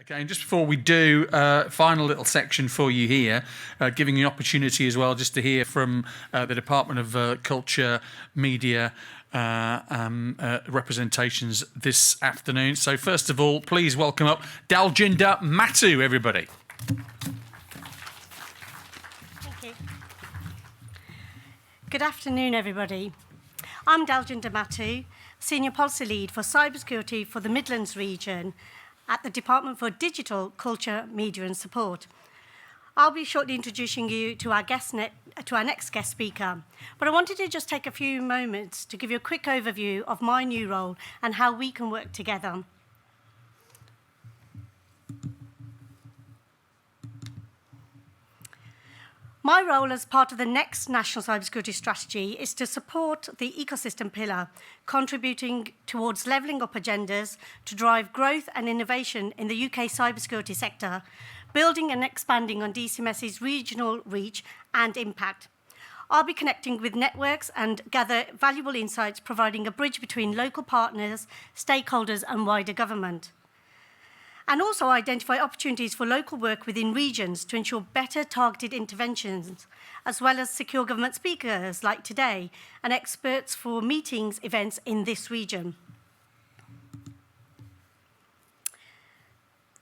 Okay, and just before we do, final little section for you here, giving you an opportunity as well just to hear from the Department of Culture, Media representations this afternoon. So first of all, please welcome up Daljinder Mattu, everybody. Thank you. Good afternoon, everybody. I'm Daljinder Mattu, Senior Policy Lead for Cybersecurity for the Midlands region at the Department for Digital, Culture, Media and Support. I'll be shortly introducing you to our next guest speaker, but I wanted to just take a few moments to give you a quick overview of my new role and how we can work together. My role as part of the next National Cybersecurity Strategy is to support the ecosystem pillar, contributing towards levelling up agendas to drive growth and innovation in the UK cybersecurity sector, building and expanding on DCMS's regional reach and impact. I'll be connecting with networks and gather valuable insights, providing a bridge between local partners, stakeholders and wider government. And also identify opportunities for local work within regions to ensure better targeted interventions, as well as secure government speakers like today and experts for meetings, events in this region.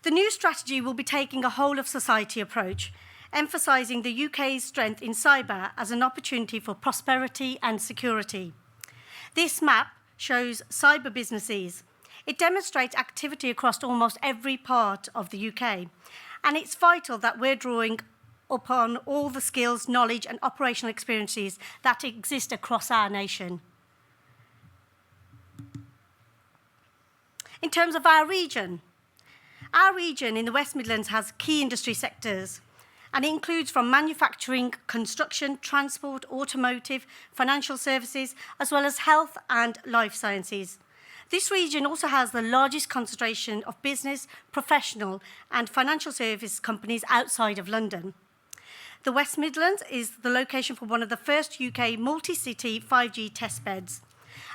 The new strategy will be taking a whole-of-society approach, emphasising the UK's strength in cyber as an opportunity for prosperity and security. This map shows cyber businesses. It demonstrates activity across almost every part of the UK, and it's vital that we're drawing upon all the skills, knowledge and operational experiences that exist across our nation. In terms of our region in the West Midlands has key industry sectors, and it includes from manufacturing, construction, transport, automotive, financial services, as well as health and life sciences. This region also has the largest concentration of business, professional and financial service companies outside of London. The West Midlands is the location for one of the first UK multi-city 5G testbeds.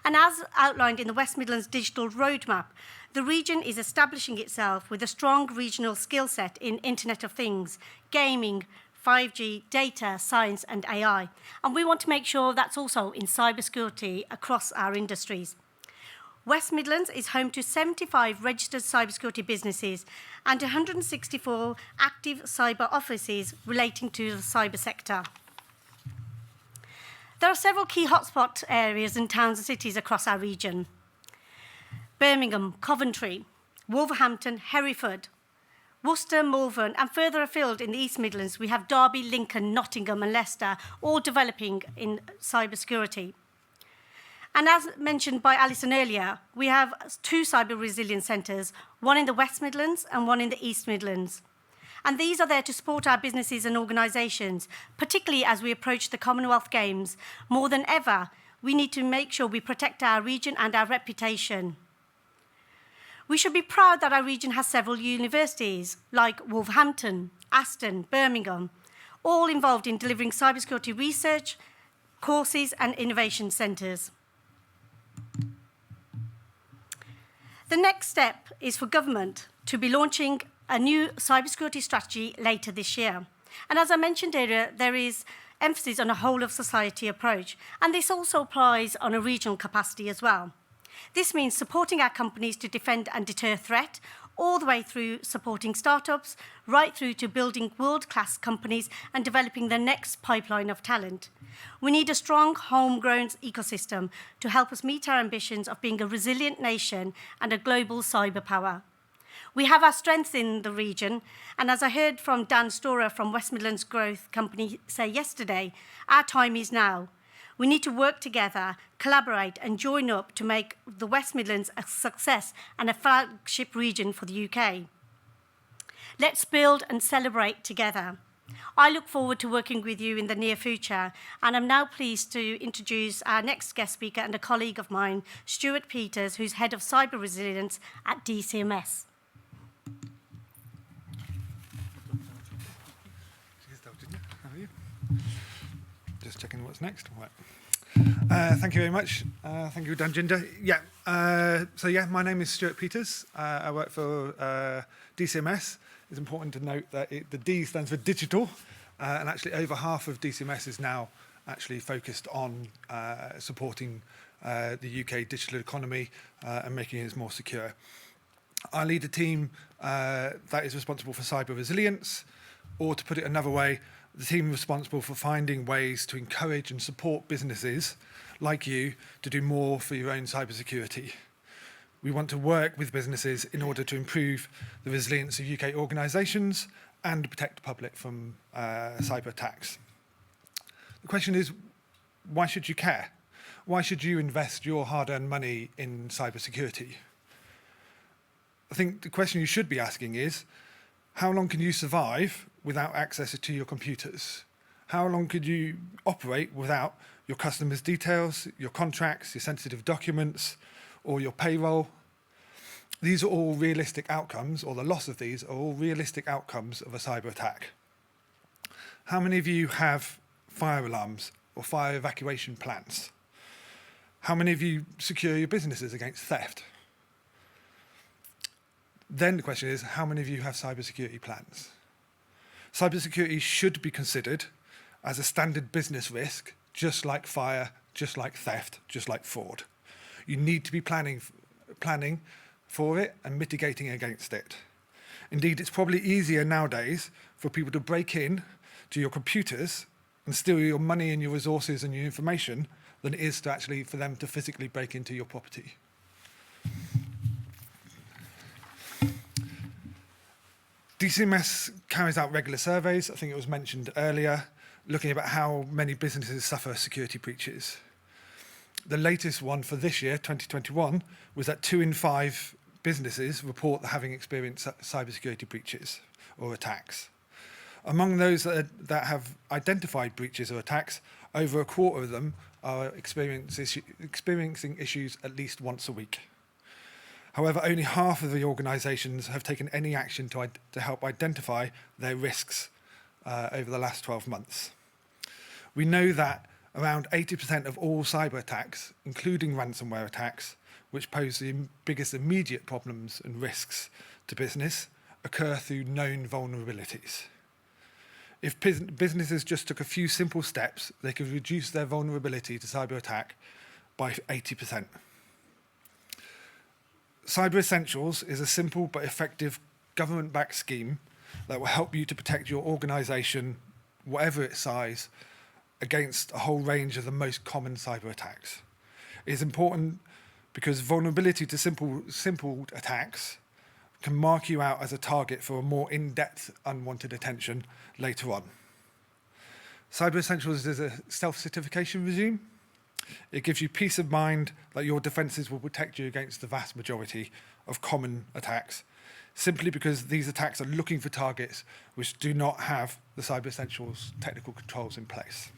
And as outlined in the West Midlands Digital Roadmap, the region is establishing itself with a strong regional skill set in Internet of Things, gaming, 5G, data, science and AI. And we want to make sure that's also in cybersecurity across our industries. West Midlands is home to 75 registered cybersecurity businesses and 164 active cyber offices relating to the cyber sector. There are several key hotspot areas in towns and cities across our region. Birmingham, Coventry, Wolverhampton, Hereford, Worcester, Malvern, and further afield in the East Midlands, we have Derby, Lincoln, Nottingham and Leicester, all developing in cybersecurity. And as mentioned by Alison earlier, we have 2 cyber resilience centres, one in the West Midlands and one in the East Midlands. And these are there to support our businesses and organisations, particularly as we approach the Commonwealth Games. More than ever, we need to make sure we protect our region and our reputation. We should be proud that our region has several universities, like Wolverhampton, Aston, Birmingham, all involved in delivering cybersecurity research, courses and innovation centres. The next step is for government to be launching a new cybersecurity strategy later this year. And as I mentioned earlier, there is emphasis on a whole-of-society approach, and this also applies on a regional capacity as well. This means supporting our companies to defend and deter threat, all the way through supporting startups, right through to building world-class companies and developing the next pipeline of talent. We need a strong homegrown ecosystem to help us meet our ambitions of being a resilient nation and a global cyber power. We have our strengths in the region, and as I heard from Dan Storer from West Midlands Growth Company say yesterday, our time is now. We need to work together, collaborate and join up to make the West Midlands a success and a flagship region for the UK. Let's build and celebrate together. I look forward to working with you in the near future, and I'm now pleased to introduce our next guest speaker and a colleague of mine, Stuart Peters, who's Head of Cyber Resilience at DCMS. How are you? Just checking what's next. Right. Thank you very much. Thank you, Daljinder. My name is Stuart Peters. I work for DCMS. It's important to note that the D stands for digital, and actually over half of DCMS is now actually focused on supporting the UK digital economy and making it more secure. I lead a team that is responsible for cyber resilience, or to put it another way, the team responsible for finding ways to encourage and support businesses like you to do more for your own cybersecurity. We want to work with businesses in order to improve the resilience of UK organisations and protect the public from cyber attacks. The question is, why should you care? Why should you invest your hard-earned money in cybersecurity? I think the question you should be asking is, how long can you survive without access to your computers? How long could you operate without your customers' details, your contracts, your sensitive documents, or your payroll? These are all realistic outcomes, or the loss of these are all realistic outcomes of a cyber attack. How many of you have fire alarms or fire evacuation plans? How many of you secure your businesses against theft? Then the question is, how many of you have cybersecurity plans? Cybersecurity should be considered as a standard business risk, just like fire, just like theft, just like fraud. You need to be planning for it and mitigating against it. Indeed, it's probably easier nowadays for people to break in to your computers and steal your money and your resources and your information than it is to actually for them to physically break into your property. DCMS carries out regular surveys, I think it was mentioned earlier, looking at how many businesses suffer security breaches. The latest one for this year, 2021, was that 2 in 5 businesses report having experienced cybersecurity breaches or attacks. Among those that have identified breaches or attacks, over a quarter of them are experiencing issues at least once a week. However, only half of the organisations have taken any action to help identify their risks over the last 12 months. We know that around 80% of all cyber attacks, including ransomware attacks, which pose the biggest immediate problems and risks to business, occur through known vulnerabilities. If businesses just took a few simple steps, they could reduce their vulnerability to cyber attack by 80%. Cyber Essentials is a simple but effective government-backed scheme that will help you to protect your organisation, whatever its size, against a whole range of the most common cyber attacks. It is important because vulnerability to simple attacks can mark you out as a target for a more in-depth unwanted attention later on. Cyber Essentials is a self-certification regime. It gives you peace of mind that your defences will protect you against the vast majority of common attacks, simply because these attacks are looking for targets which do not have the Cyber Essentials technical controls in place.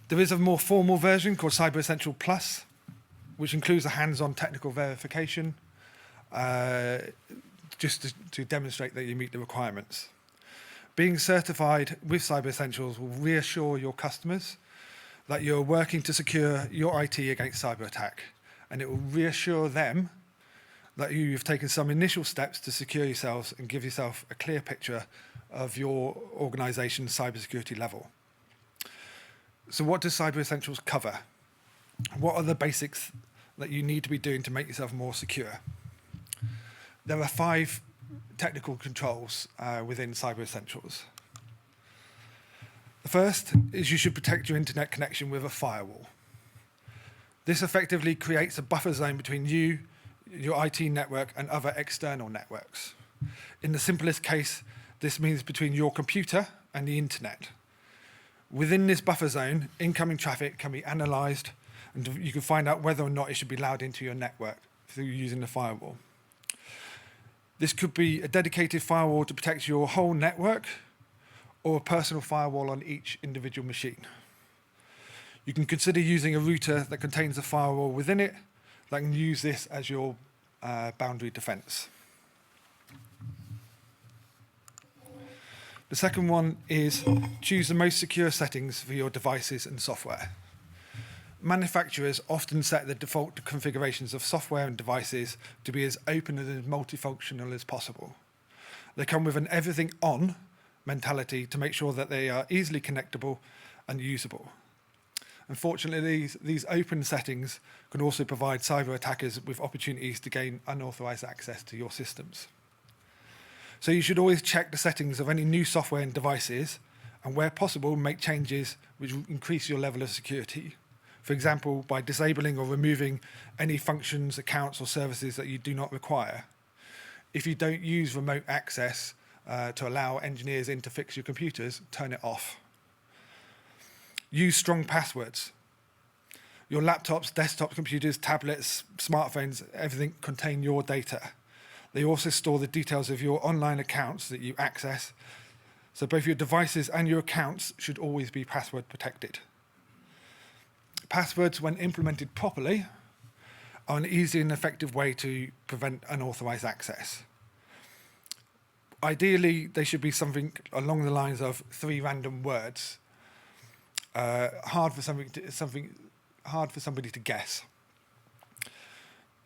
There is a more formal version called Cyber Essential Plus, which includes a hands-on technical verification, just to demonstrate that you meet the requirements. Being certified with Cyber Essentials will reassure your customers that you're working to secure your IT against cyber attack, and it will reassure them that you've taken some initial steps to secure yourselves and give yourself a clear picture of your organisation's cybersecurity level. So what does Cyber Essentials cover? What are the basics that you need to be doing to make yourself more secure? There are 5 technical controls within Cyber Essentials. The first is you should protect your internet connection with a firewall. This effectively creates a buffer zone between you, your IT network, and other external networks. In the simplest case, this means between your computer and the internet. Within this buffer zone, incoming traffic can be analysed, and you can find out whether or not it should be allowed into your network through using the firewall. This could be a dedicated firewall to protect your whole network, or a personal firewall on each individual machine. You can consider using a router that contains a firewall within it that can use this as your boundary defense. The second one is choose the most secure settings for your devices and software. Manufacturers often set the default configurations of software and devices to be as open and as multifunctional as possible. They come with an everything on mentality to make sure that they are easily connectable and usable. Unfortunately, these open settings can also provide cyber attackers with opportunities to gain unauthorized access to your systems. So you should always check the settings of any new software and devices, and where possible, make changes which will increase your level of security. For example, by disabling or removing any functions, accounts, or services that you do not require. If you don't use remote access to allow engineers in to fix your computers, turn it off. Use strong passwords. Your laptops, desktop computers, tablets, smartphones, everything contain your data. They also store the details of your online accounts that you access. So both your devices and your accounts should always be password protected. Passwords, when implemented properly, are an easy and effective way to prevent unauthorized access. Ideally, they should be something along the lines of 3 random words, hard for somebody to guess.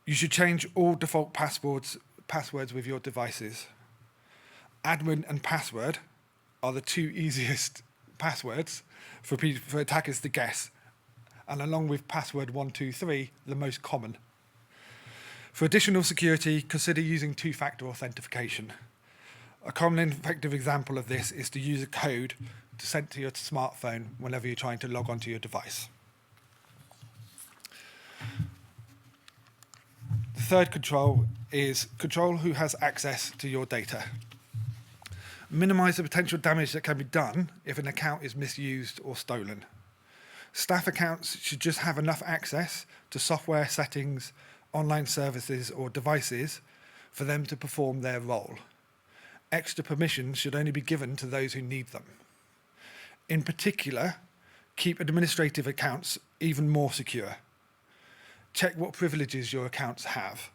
You should change all default passwords with your devices. Admin and password are the 2 easiest passwords for attackers to guess, and along with password 123, the most common. For additional security, consider using 2-factor authentication. A common and effective example of this is to use a code to send to your smartphone whenever you're trying to log onto your device. The third control is control who has access to your data. Minimize the potential damage that can be done if an account is misused or stolen. Staff accounts should just have enough access to software settings, online services, or devices for them to perform their role. Extra permissions should only be given to those who need them. In particular, keep administrative accounts even more secure. Check what privileges your accounts have.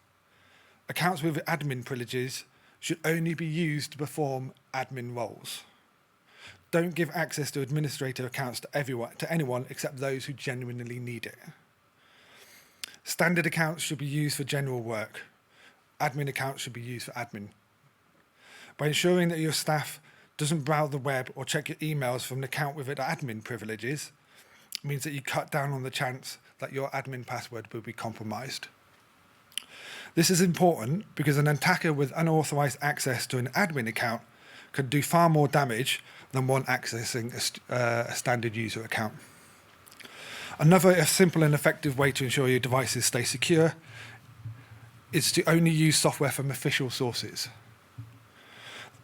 Accounts with admin privileges should only be used to perform admin roles. Don't give access to administrator accounts to anyone except those who genuinely need it. Standard accounts should be used for general work. Admin accounts should be used for admin. By ensuring that your staff doesn't browse the web or check your emails from an account with admin privileges, means that you cut down on the chance that your admin password will be compromised. This is important because an attacker with unauthorized access to an admin account can do far more damage than one accessing a standard user account. Another simple and effective way to ensure your devices stay secure is to only use software from official sources.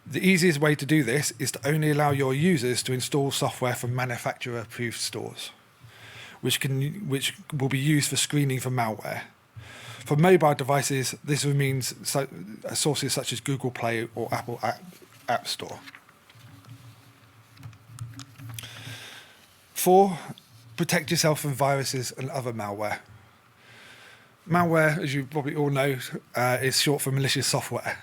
The easiest way to do this is to only allow your users to install software from manufacturer-approved stores, which will be used for screening for malware. For mobile devices, this means sources such as Google Play or Apple App Store. 4, protect yourself from viruses and other malware. Malware, as you probably all know, is short for malicious software.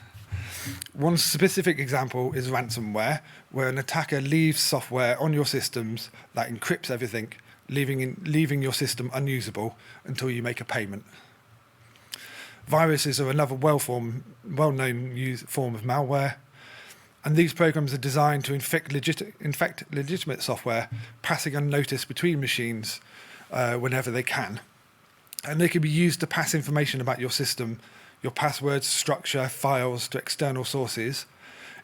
One specific example is ransomware, where an attacker leaves software on your systems that encrypts everything, leaving your system unusable until you make a payment. Viruses are another well-known form of malware, and these programs are designed to infect legitimate software, passing unnoticed between machines whenever they can. And they can be used to pass information about your system, your passwords, structure, files to external sources,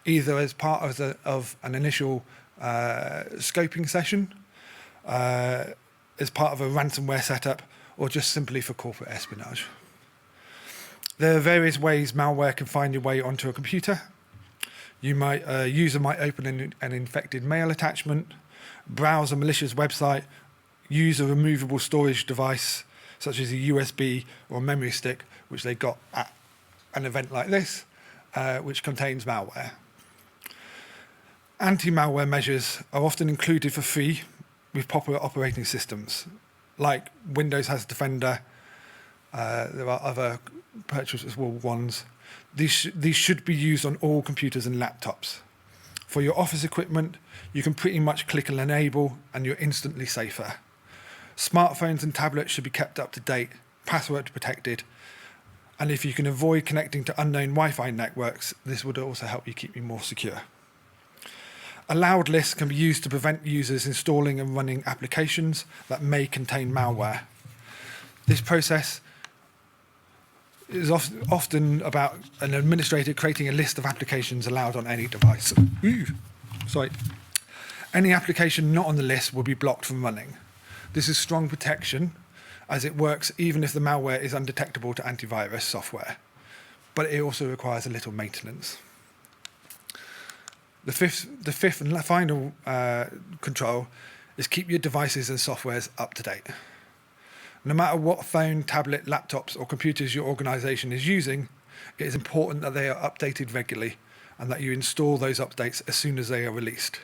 either as part of an initial scoping session, as part of a ransomware setup, or just simply for corporate espionage. There are various ways malware can find your way onto a computer. A user might open an infected mail attachment, browse a malicious website, use a removable storage device, such as a USB or a memory stick, which they got at an event like this, which contains malware. Anti-malware measures are often included for free with popular operating systems, like Windows has Defender. There are other purchasable ones. These should be used on all computers and laptops. For your office equipment, you can pretty much click and enable and you're instantly safer. Smartphones and tablets should be kept up to date, password protected, and if you can avoid connecting to unknown Wi-Fi networks, this would also help you keep you more secure. Allowed lists can be used to prevent users installing and running applications that may contain malware. This process is often about an administrator creating a list of applications allowed on any device. Any application not on the list will be blocked from running. This is strong protection as it works even if the malware is undetectable to antivirus software, but it also requires a little maintenance. The fifth and final control is keep your devices and softwares up to date. No matter what phone, tablet, laptops or computers your organisation is using, it is important that they are updated regularly and that you install those updates as soon as they are released.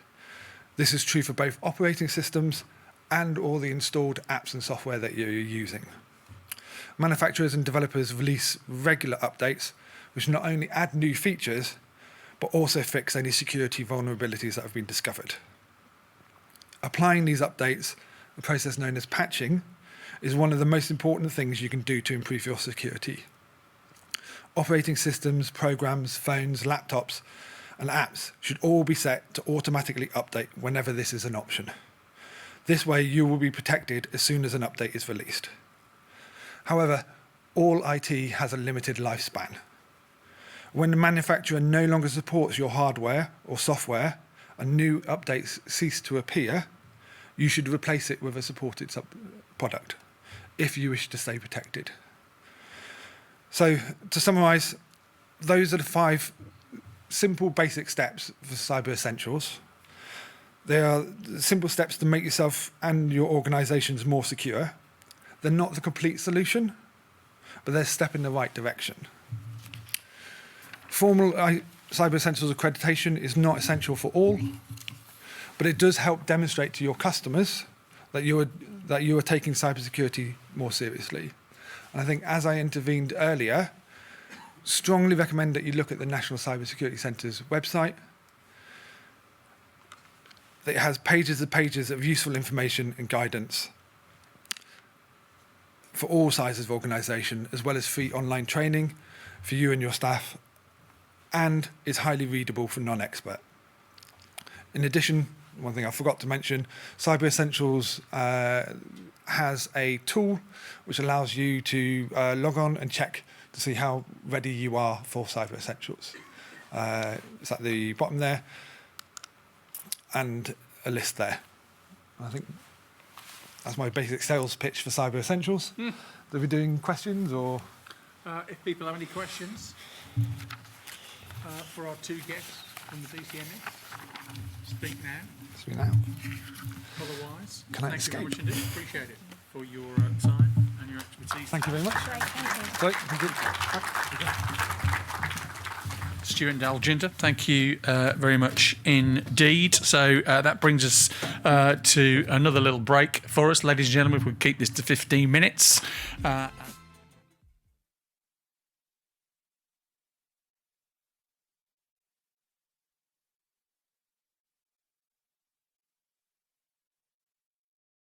This is true for both operating systems and all the installed apps and software that you're using. Manufacturers and developers release regular updates which not only add new features but also fix any security vulnerabilities that have been discovered. Applying these updates, a process known as patching, is one of the most important things you can do to improve your security. Operating systems, programs, phones, laptops, and apps should all be set to automatically update whenever this is an option. This way you will be protected as soon as an update is released. However, all IT has a limited lifespan. When the manufacturer no longer supports your hardware or software and new updates cease to appear, you should replace it with a supported product if you wish to stay protected. So, to summarise, those are the 5 simple basic steps for Cyber Essentials. They are simple steps to make yourself and your organisations more secure. They're not the complete solution, but they're a step in the right direction. Formal Cyber Essentials accreditation is not essential for all, but it does help demonstrate to your customers that you are taking cybersecurity more seriously. And I think, as I intervened earlier, strongly recommend that you look at the National Cybersecurity Centre's website. It has pages and pages of useful information and guidance for all sizes of organisation, as well as free online training for you and your staff, and is highly readable for non-expert. In addition, one thing I forgot to mention, Cyber Essentials has a tool which allows you to log on and check to see how ready you are for Cyber Essentials. It's at the bottom there, and a list there. I think that's my basic sales pitch for Cyber Essentials. Are we doing questions or? If people have any questions for our 2 guests from the DCMS, speak now. Speak now. Otherwise, Can I thank escape? you very much indeed. Appreciate it for your time and your expertise. Thank you very much. Great, thank you. Sorry, thank you. Stuart and Daljinder, thank you very much indeed. So that brings us to another little break for us. Ladies and gentlemen, if we keep this to 15 minutes.